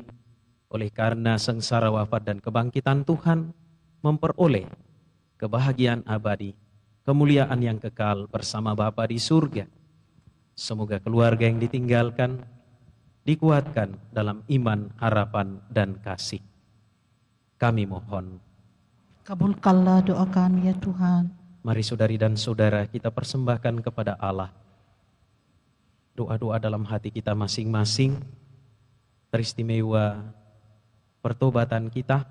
oleh karena sengsara wafat dan kebangkitan Tuhan memperoleh kebahagiaan abadi, kemuliaan yang kekal bersama Bapa di surga. Semoga keluarga yang ditinggalkan dikuatkan dalam iman, harapan, dan kasih. Kami mohon. Kabulkanlah doa kami ya Tuhan. Mari saudari dan saudara kita persembahkan kepada Allah doa-doa dalam hati kita masing-masing, teristimewa pertobatan kita,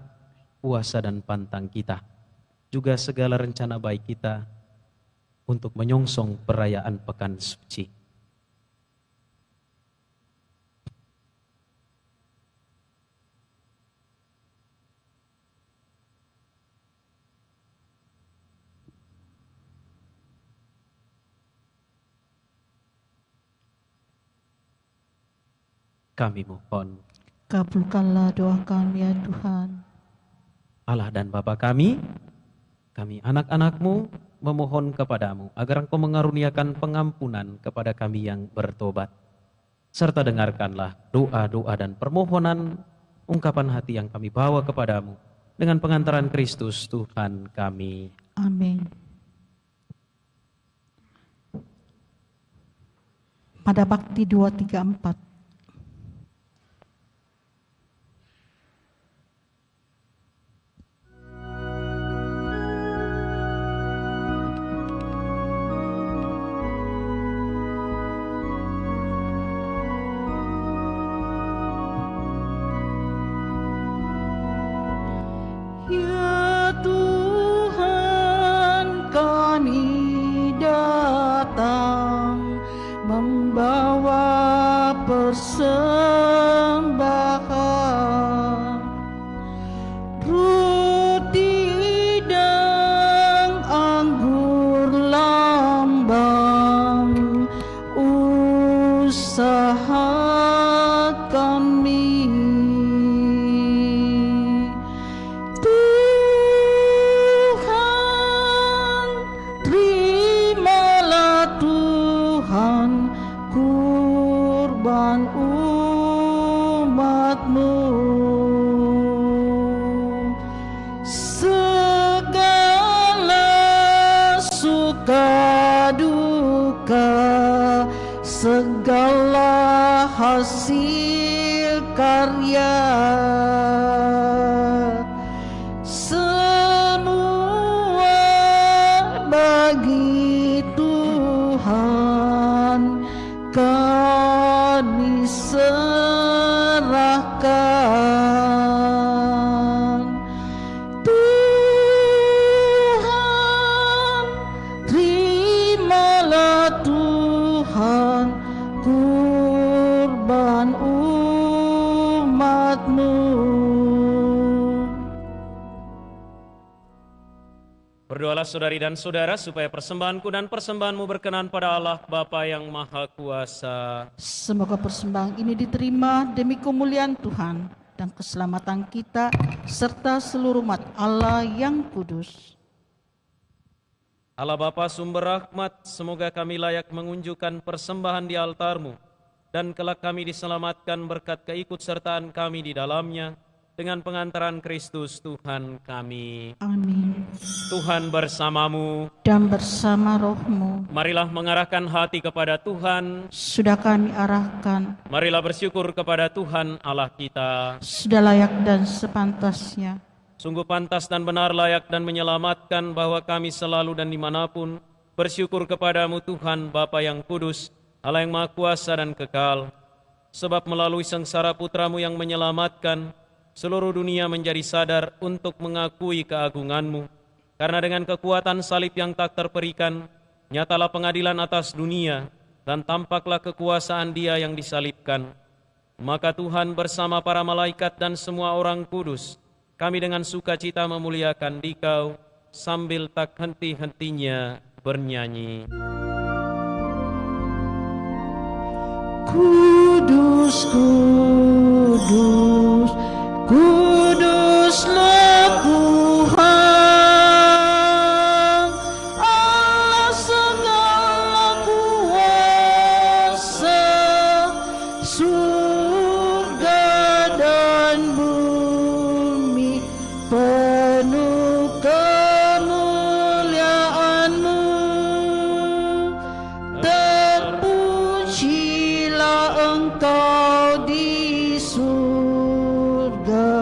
puasa dan pantang kita, juga segala rencana baik kita untuk menyongsong perayaan Pekan Suci. Kami mohon. Kabulkanlah doa kami ya Tuhan. Allah dan Bapa kami anak-anak-Mu memohon kepadamu agar Engkau mengaruniakan pengampunan kepada kami yang bertobat. Serta dengarkanlah doa-doa dan permohonan ungkapan hati yang kami bawa kepadamu dengan pengantaran Kristus Tuhan kami. Amin. Pada Bakti 234. Ya Tuhan, kami datang membawa persembahan, roti dan anggur lambang usaha kami. Segala hasil karya, semua bagi Tuhan kami serahkan. Tuhan, terimalah Tuhan, Berdoalah saudari dan saudara supaya persembahanku dan persembahanmu berkenan pada Allah Bapa yang Maha Kuasa. Semoga persembahan ini diterima demi kemuliaan Tuhan dan keselamatan kita serta seluruh umat Allah yang kudus. Allah Bapa sumber rahmat, semoga kami layak mengunjukkan persembahan di altar-Mu dan kelak kami diselamatkan berkat keikutsertaan kami di dalamnya dengan pengantaran Kristus Tuhan kami. Amin. Tuhan bersamamu. Dan bersama rohmu Marilah mengarahkan hati kepada Tuhan. sudah kami arahkan, Marilah bersyukur kepada Tuhan Allah kita. sudah layak dan sepantasnya. Sungguh pantas dan benar, layak dan menyelamatkan bahwa kami selalu dan dimanapun bersyukur kepadamu Tuhan Bapa yang kudus, Allah yang Maha Kuasa dan kekal. Sebab melalui sengsara putramu yang menyelamatkan, seluruh dunia menjadi sadar untuk mengakui keagungan-Mu. Karena dengan kekuatan salib yang tak terperikan, nyatalah pengadilan atas dunia dan tampaklah kekuasaan Dia yang disalibkan. Maka Tuhan bersama para malaikat dan semua orang kudus, kami dengan sukacita memuliakan Dikau sambil tak henti-hentinya bernyanyi. Kudus, kudus, kuduslah Tuhan, Allah segala kuasa, surga dan bumi penuh kemuliaan-Mu. Terpujilah Engkau di surga,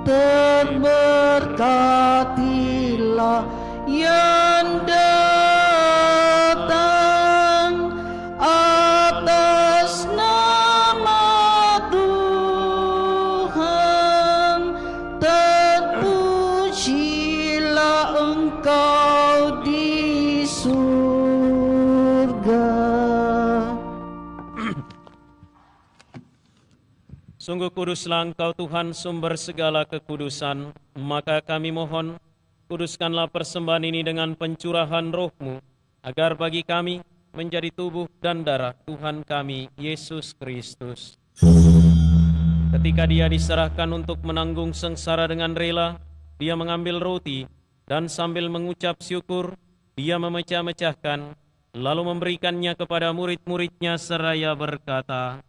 terberkatilah yang datang atas nama Tuhan. Terpujilah Engkau di surga. Sungguh kuduslah Engkau Tuhan sumber segala kekudusan, maka kami mohon, kuduskanlah persembahan ini dengan pencurahan roh-Mu, agar bagi kami menjadi tubuh dan darah Tuhan kami, Yesus Kristus. Ketika Dia diserahkan untuk menanggung sengsara dengan rela, Dia mengambil roti, dan sambil mengucap syukur, Dia memecah-mecahkan, lalu memberikannya kepada murid-murid-Nya seraya berkata,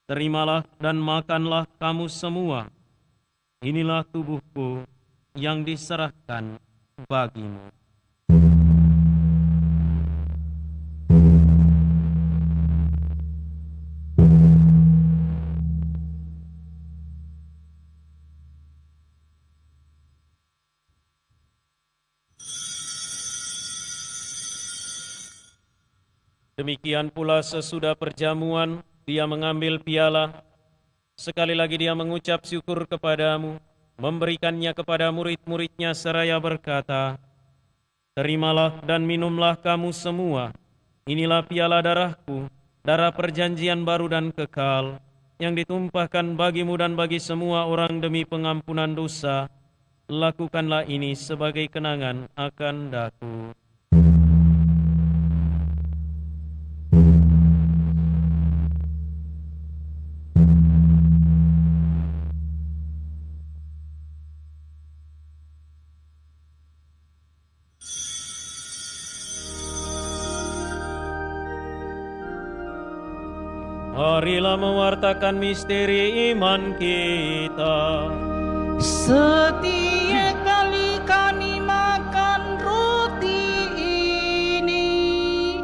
"Terimalah dan makanlah kamu semua. Inilah tubuhku yang diserahkan bagimu." Demikian pula sesudah perjamuan, Dia mengambil piala. Sekali lagi Dia mengucap syukur kepadamu, memberikannya kepada murid-murid-Nya seraya berkata, "Terimalah dan minumlah kamu semua. Inilah piala darahku, darah perjanjian baru dan kekal, yang ditumpahkan bagimu dan bagi semua orang demi pengampunan dosa. Lakukanlah ini sebagai kenangan akan daku." Marilah mewartakan misteri iman kita. Setiap kali kami makan roti ini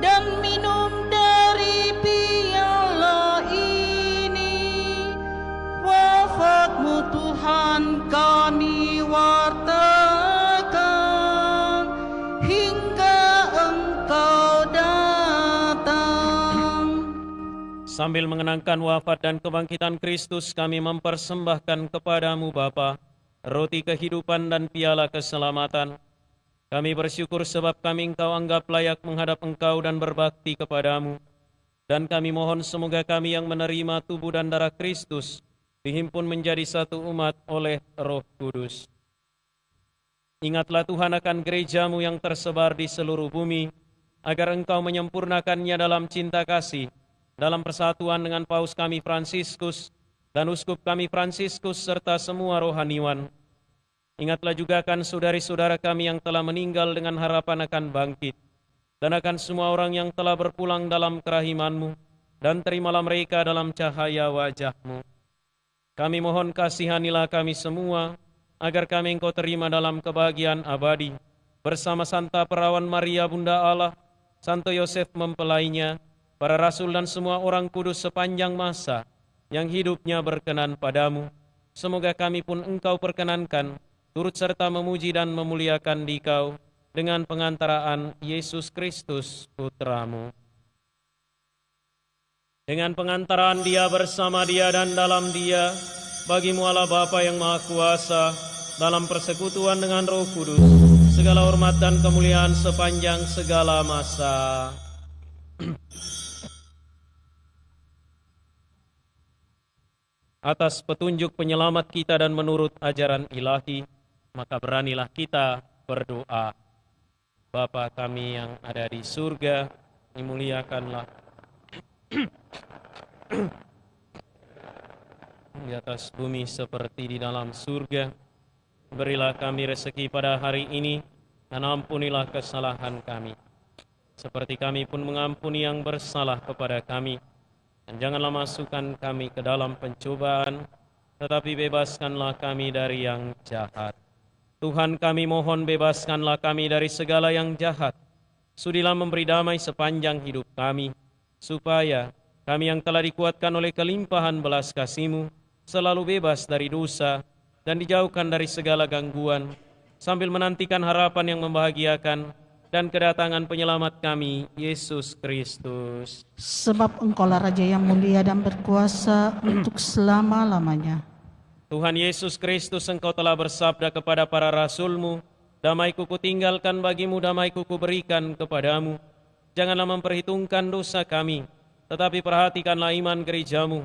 dan minum dari piala ini, wafat-Mu Tuhan kami wartakan hingga Engkau datang. Sambil mengenangkan wafat dan kebangkitan Kristus, kami mempersembahkan kepadamu Bapa, roti kehidupan dan piala keselamatan. Kami bersyukur sebab kami Engkau anggap layak menghadap Engkau dan berbakti kepadamu. Dan kami mohon semoga kami yang menerima tubuh dan darah Kristus dihimpun menjadi satu umat oleh Roh Kudus. Ingatlah Tuhan akan gereja-Mu yang tersebar di seluruh bumi, agar Engkau menyempurnakannya dalam cinta kasih, dalam persatuan dengan Paus kami Fransiskus dan Uskup kami Fransiskus serta semua rohaniwan. Ingatlah juga akan saudari-saudara kami yang telah meninggal dengan harapan akan bangkit, dan akan semua orang yang telah berpulang dalam kerahiman-Mu, dan terimalah mereka dalam cahaya wajah-Mu. Kami mohon kasihanilah kami semua, agar kami Engkau terima dalam kebahagiaan abadi, bersama Santa Perawan Maria Bunda Allah, Santo Yosef mempelainya, para rasul dan semua orang kudus sepanjang masa, yang hidupnya berkenan padamu. Semoga kami pun Engkau perkenankan, turut serta memuji dan memuliakan Dikau, dengan pengantaraan Yesus Kristus Putramu. Dengan pengantaraan Dia, bersama Dia, dan dalam Dia, bagimu Allah Bapa yang Maha Kuasa, dalam persekutuan dengan Roh Kudus, segala hormat dan kemuliaan sepanjang segala masa. Atas petunjuk penyelamat kita dan menurut ajaran ilahi, maka beranilah kita berdoa. Bapa kami yang ada di surga, dimuliakanlah di atas bumi seperti di dalam surga. Berilah kami rezeki pada hari ini, dan ampunilah kesalahan kami, seperti kami pun mengampuni yang bersalah kepada kami. Dan janganlah masukkan kami ke dalam pencobaan, tetapi bebaskanlah kami dari yang jahat. Tuhan kami mohon, bebaskanlah kami dari segala yang jahat. Sudilah memberi damai sepanjang hidup kami, supaya kami yang telah dikuatkan oleh kelimpahan belas kasih-Mu, selalu bebas dari dosa, dan dijauhkan dari segala gangguan, sambil menantikan harapan yang membahagiakan dan kedatangan penyelamat kami, Yesus Kristus. Sebab Engkaulah Raja yang mulia dan berkuasa untuk selama-lamanya. Tuhan Yesus Kristus, Engkau telah bersabda kepada para rasul-Mu, damai-Ku kutinggalkan bagimu, damai-Ku kuberikan kepadamu. Janganlah memperhitungkan dosa kami, tetapi perhatikanlah iman gereja-Mu,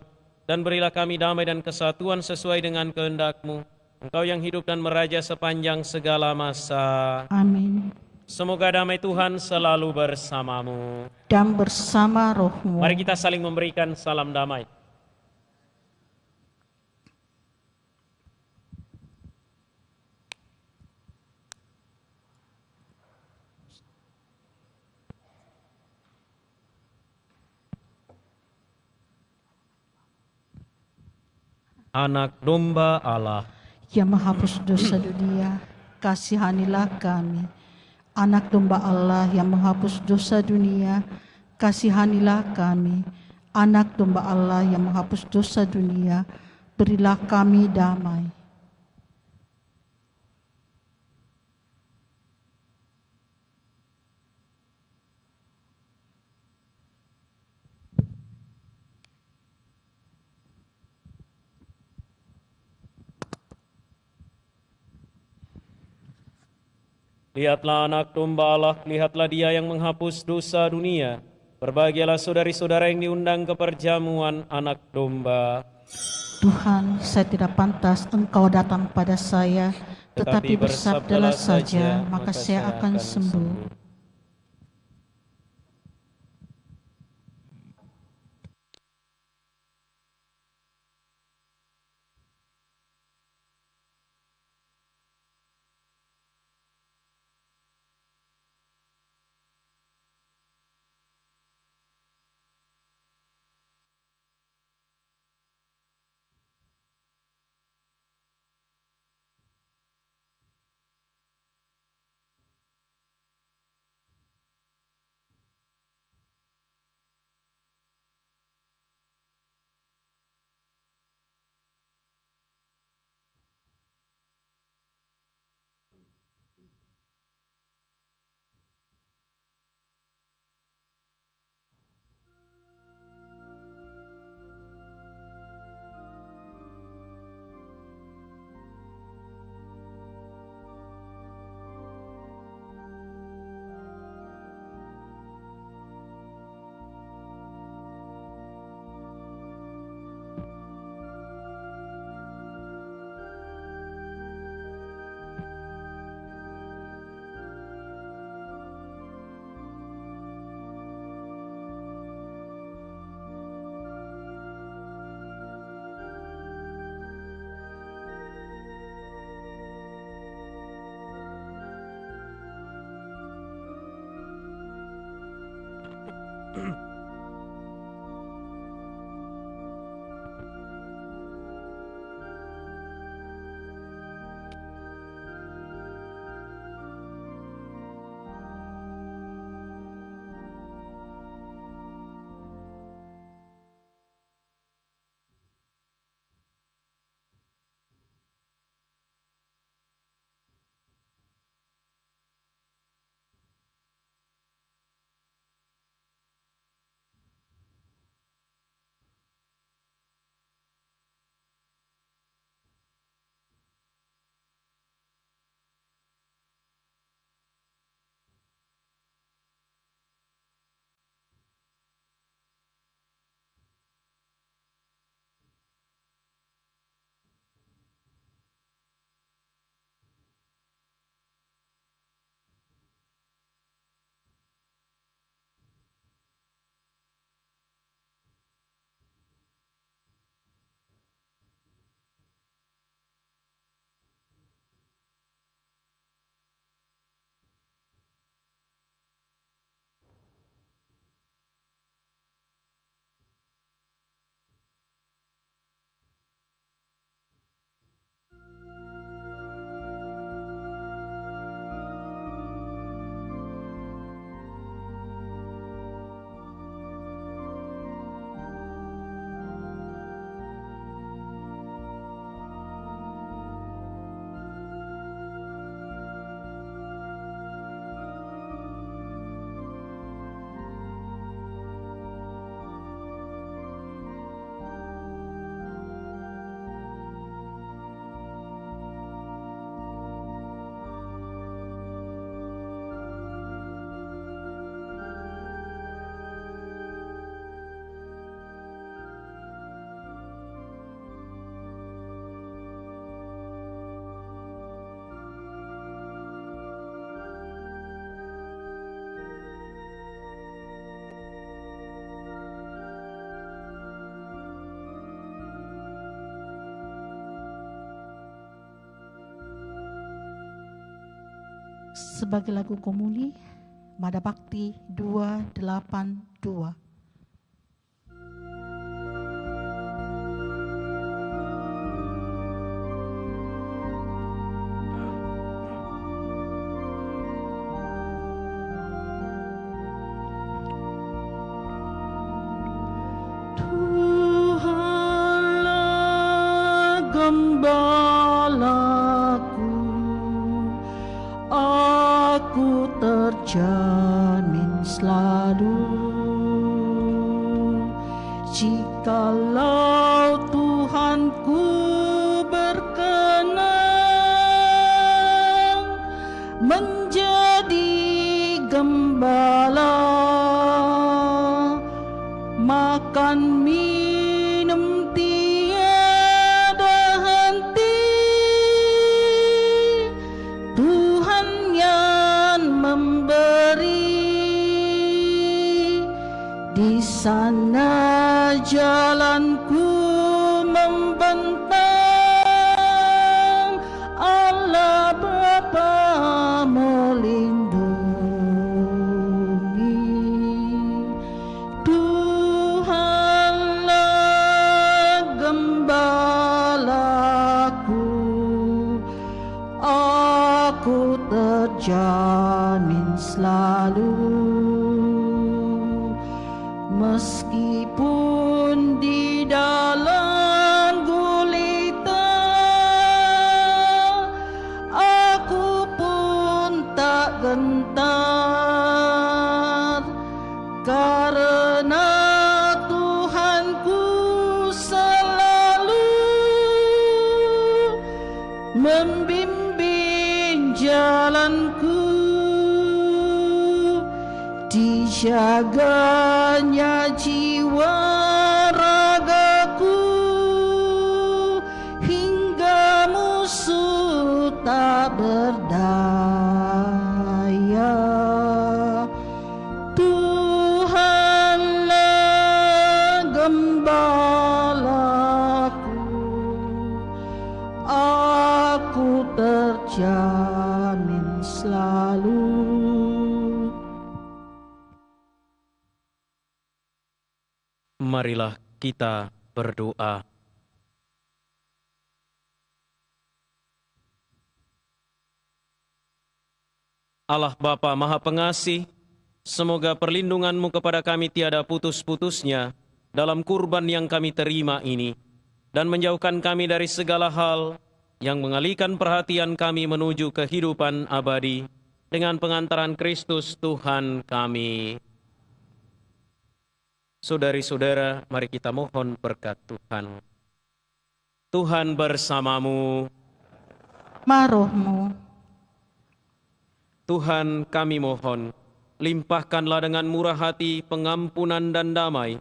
dan berilah kami damai dan kesatuan sesuai dengan kehendak-Mu. Engkau yang hidup dan meraja sepanjang segala masa. Amin. Semoga damai Tuhan selalu bersamamu. Dan bersama rohmu. Mari kita saling memberikan salam damai. Anak domba Allah, yang menghapus dosa dunia, kasihanilah kami. Anak domba Allah yang menghapus dosa dunia, kasihanilah kami. Anak domba Allah yang menghapus dosa dunia, berilah kami damai. lihatlah anak domba Allah, lihatlah Dia yang menghapus dosa dunia. Berbahagialah saudari-saudara yang diundang ke perjamuan anak domba. Tuhan, saya tidak pantas Engkau datang pada saya, tetapi bersabdalah saja, maka saya akan sembuh. Sebagai lagu komuli, Mada Bakti 282. Tuhanlah gembalaku, aku terjamin selalu. Jikalau Tuhanku berkenan menjadi gembala, makan minum tiada henti, Tuhan yang memberi. Di sana jalanku membentang, Allah Bapa melindungi. Tuhanlah gembalaku, aku terjamin selalu. Meskipun di dalam gulita, aku pun tak gentar, karena Tuhanku selalu membimbing jalanku. Dijaganya jiwa ragaku, hingga musuh tak berdaya. Tuhanlah gembalaku, aku terjamin selalu. marilah kita berdoa. Allah Bapa Maha Pengasih, semoga perlindungan-Mu kepada kami tiada putus-putusnya dalam kurban yang kami terima ini, dan menjauhkan kami dari segala hal yang mengalihkan perhatian kami menuju kehidupan abadi dengan pengantaran Kristus Tuhan kami. Saudari-saudara, mari kita mohon berkat Tuhan. Tuhan bersamamu. Marohmu. Tuhan kami mohon, limpahkanlah dengan murah hati pengampunan dan damai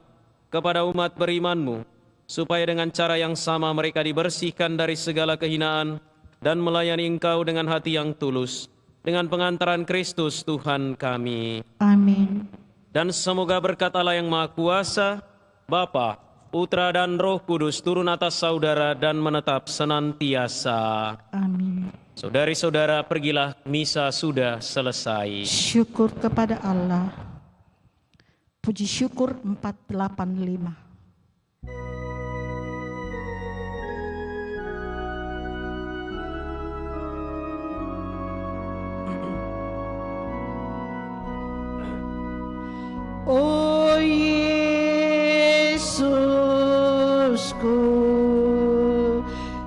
kepada umat beriman-Mu, supaya dengan cara yang sama mereka dibersihkan dari segala kehinaan dan melayani Engkau dengan hati yang tulus, dengan pengantaran Kristus Tuhan kami. Amin. Dan semoga berkat Allah yang Maha Kuasa, Bapa, Putra dan Roh Kudus turun atas saudara dan menetap senantiasa. Amin. Saudari-saudara, pergilah, misa sudah selesai. Syukur kepada Allah. Puji syukur 485. Oh Yesusku,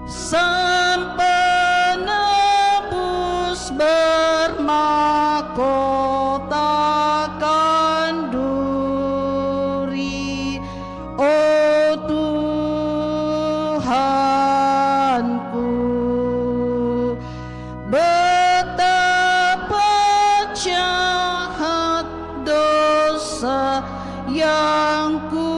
Sang Penebus bermahkotakan duri, oh Tuhanku, betapa jahat dosa yang ku